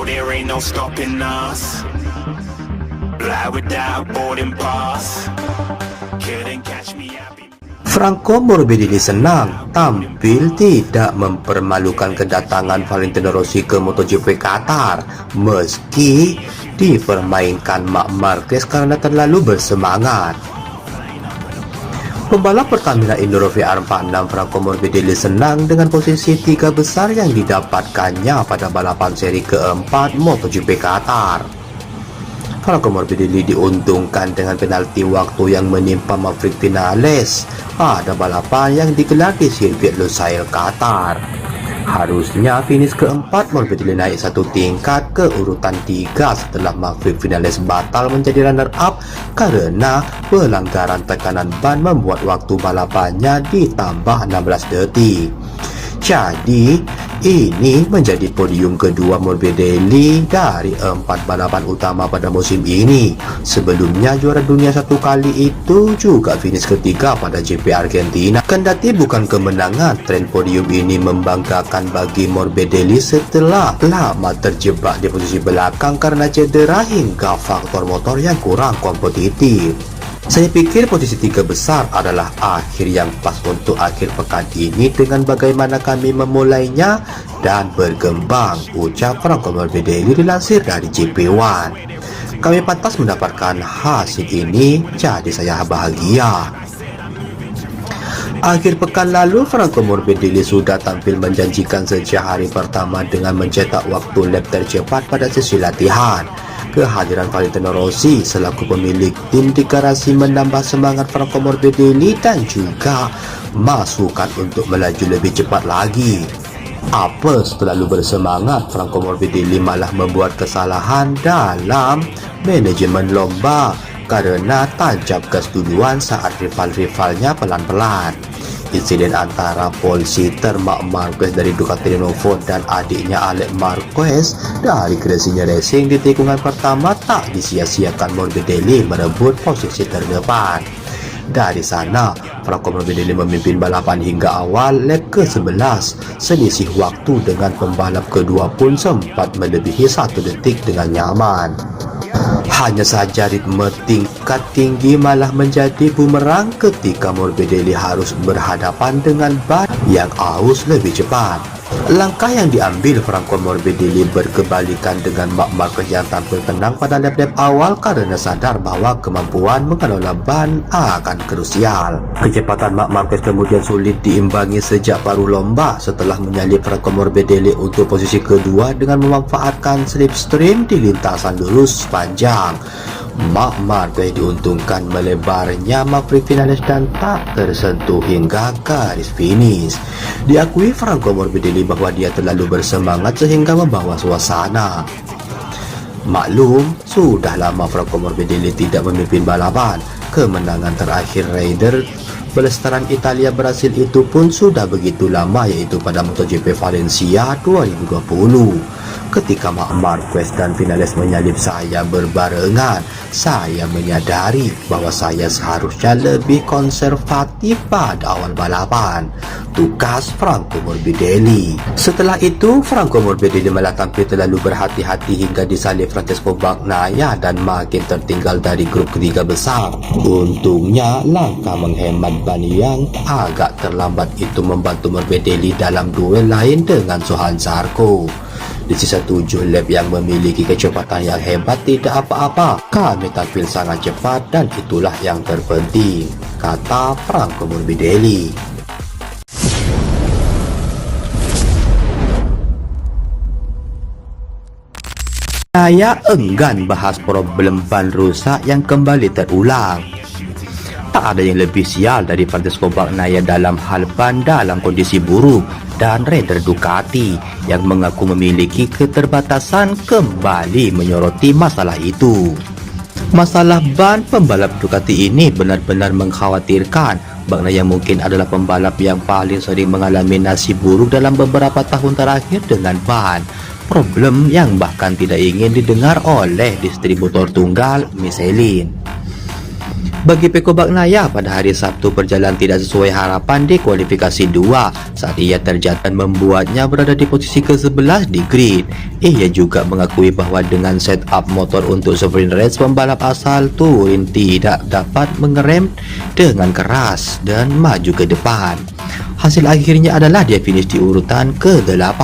there ain't no stopping us. Fly without boarding pass. Couldn't catch me out. Franco Morbidelli senang tampil tidak mempermalukan kedatangan Valentino Rossi ke MotoGP Qatar meski dipermainkan Marc Marquez karena terlalu bersemangat. Pembalap Pertamina Indoro VR46 Franco Morbidelli senang dengan posisi 3 besar yang didapatkannya pada balapan seri keempat MotoGP Qatar. Franco Morbidelli diuntungkan dengan penalti waktu yang menimpa Maverick Vinales pada balapan yang digelar di sirkuit Lusail, Qatar. Harusnya finish keempat, Morbidelli naik satu tingkat ke urutan 3 setelah Maverick Vinales batal menjadi runner-up karena pelanggaran tekanan ban membuat waktu balapannya ditambah 16 detik. Jadi, ini menjadi podium kedua Morbidelli dari 4 balapan utama pada musim ini. Sebelumnya juara dunia 1 kali itu juga finish ketiga pada GP Argentina. Kendati bukan kemenangan, tren podium ini membanggakan bagi Morbidelli setelah lama terjebak di posisi belakang karena cedera hingga faktor motor yang kurang kompetitif. Saya pikir posisi 3 besar adalah akhir yang pas untuk akhir pekan ini dengan bagaimana kami memulainya dan berkembang, ucap Franco Morbidelli dilansir dari GP1. Kami pantas mendapatkan hasil ini, jadi saya bahagia. Akhir pekan lalu, Franco Morbidelli sudah tampil menjanjikan sejak hari pertama dengan mencetak waktu lap tercepat pada sesi latihan. Kehadiran Valentino Rossi selaku pemilik tim di garasi menambah semangat Franco Morbidelli dan juga masukan untuk melaju lebih cepat lagi. Apes terlalu bersemangat, Franco Morbidelli malah membuat kesalahan dalam manajemen lomba karena tancap gas duluan saat rival-rivalnya pelan-pelan. Insiden antara pole sitter Marc Marquez dari Ducati Renovo dan adiknya Alex Marquez dari Gresini Racing di tikungan pertama tak disia-siakan Morbidelli merebut posisi terdepan. Dari sana, Franco Morbidelli memimpin balapan hingga awal lap ke-11. Selisih waktu dengan pembalap kedua pun sempat melebihi 1 detik dengan nyaman. Hanya saja ritme tingkat tinggi malah menjadi bumerang ketika Morbidelli harus berhadapan dengan ban yang aus lebih cepat. Langkah yang diambil Franco Morbidelli berkebalikan dengan Marc Marquez yang tampil tenang pada lap-lap awal karena sadar bahwa kemampuan mengelola ban akan krusial. Kecepatan Marc Marquez kemudian sulit diimbangi sejak paruh lomba setelah menyalip Franco Morbidelli untuk posisi kedua dengan memanfaatkan slipstream di lintasan lurus panjang. Marc Marquez diuntungkan melebarnya Maverick Vinales dan tak tersentuh hingga garis finish. Diakui Franco Morbidelli bahwa dia terlalu bersemangat sehingga membawa suasana. Maklum, sudah lama Franco Morbidelli tidak memimpin balapan. Kemenangan terakhir rider pelestaran Italia Brasil itu pun sudah begitu lama, yaitu pada MotoGP Valencia 2020. Ketika Marc Marquez dan Vinales menyalip saya berbarengan, saya menyadari bahwa saya seharusnya lebih konservatif pada awal balapan, tugas Franco Morbidelli. Setelah itu, Franco Morbidelli malah tampil terlalu berhati-hati hingga disalip Francesco Bagnaia dan makin tertinggal dari grup ketiga besar. Untungnya, langkah menghemat ban yang agak terlambat itu membantu Morbidelli dalam duel lain dengan Johan Zarco. Di sisa 7 lap yang memiliki kecepatan yang hebat tidak apa-apa, kami tampil sangat cepat dan itulah yang terpenting, kata Franco Morbidelli. Saya enggan bahas problem ban rusak yang kembali terulang. Tak ada yang lebih sial dari Francesco Bagnaia dalam hal ban dalam kondisi buruk, dan rider Ducati yang mengaku memiliki keterbatasan kembali menyoroti masalah itu. Masalah ban pembalap Ducati ini benar-benar mengkhawatirkan. Bagnaia mungkin adalah pembalap yang paling sering mengalami nasib buruk dalam beberapa tahun terakhir dengan ban. Problem yang bahkan tidak ingin didengar oleh distributor tunggal Michelin. Bagi Peko Bagnaia, pada hari Sabtu berjalan tidak sesuai harapan di kualifikasi 2 saat ia terjatuh dan membuatnya berada di posisi ke-11 di grid. Ia juga mengakui bahwa dengan setup motor untuk sprint race, pembalap asal Turin tidak dapat mengerem dengan keras dan maju ke depan. Hasil akhirnya adalah dia finish di urutan ke-8,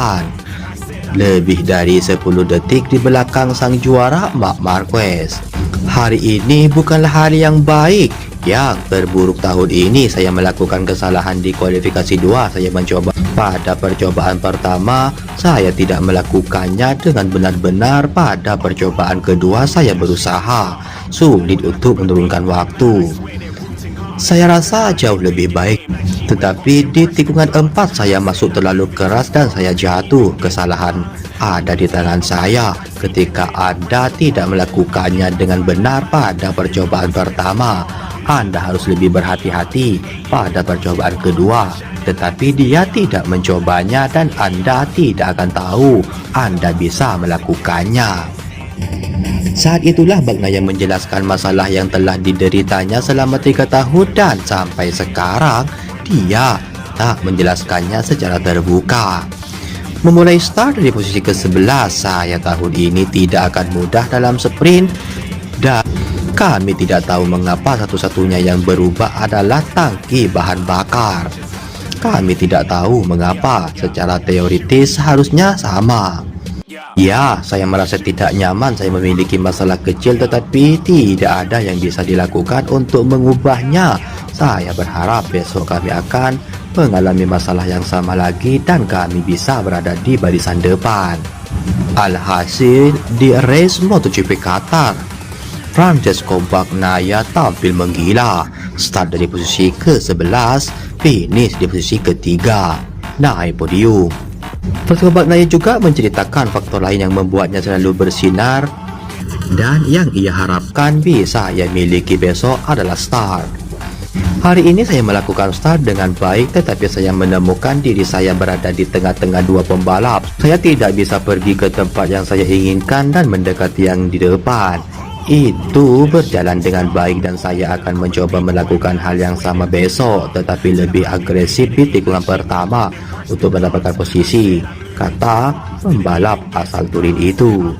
lebih dari 10 detik di belakang sang juara Marc Marquez. Hari ini bukanlah hari yang baik. Yang terburuk tahun ini, saya melakukan kesalahan di kualifikasi 2. Saya mencoba pada percobaan pertama, saya tidak melakukannya dengan benar-benar. Pada percobaan kedua, saya berusaha sulit untuk menurunkan waktu. Saya rasa jauh lebih baik, tetapi di tikungan 4 saya masuk terlalu keras dan saya jatuh. Kesalahan ada di tangan saya ketika Anda tidak melakukannya dengan benar pada percobaan pertama. Anda harus lebih berhati-hati pada percobaan kedua, tetapi dia tidak mencobanya dan Anda tidak akan tahu Anda bisa melakukannya. Saat itulah Bagnaia menjelaskan masalah yang telah dideritanya selama 3 tahun dan sampai sekarang dia tak menjelaskannya secara terbuka. Memulai start dari posisi ke-11, saya tahun ini tidak akan mudah dalam sprint dan kami tidak tahu mengapa satu-satunya yang berubah adalah tangki bahan bakar. Kami tidak tahu mengapa, secara teoritis harusnya sama. Ya, saya merasa tidak nyaman. Saya memiliki masalah kecil tetapi tidak ada yang bisa dilakukan untuk mengubahnya. Saya berharap besok kami akan mengalami masalah yang sama lagi dan kami bisa berada di barisan depan. Alhasil, di race MotoGP Qatar, Francesco Bagnaia tampil menggila. Start dari posisi ke-11, finish di posisi ke-3, naik podium. Francesco Bagnaia juga menceritakan faktor lain yang membuatnya selalu bersinar dan yang ia harapkan bisa ia miliki besok adalah start. Hari ini saya melakukan start dengan baik, tetapi saya menemukan diri saya berada di tengah-tengah dua pembalap. Saya tidak bisa pergi ke tempat yang saya inginkan dan mendekati yang di depan. Itu berjalan dengan baik dan saya akan mencoba melakukan hal yang sama besok, tetapi lebih agresif di tikungan pertama untuk mendapatkan posisi, kata pembalap asal Turin itu.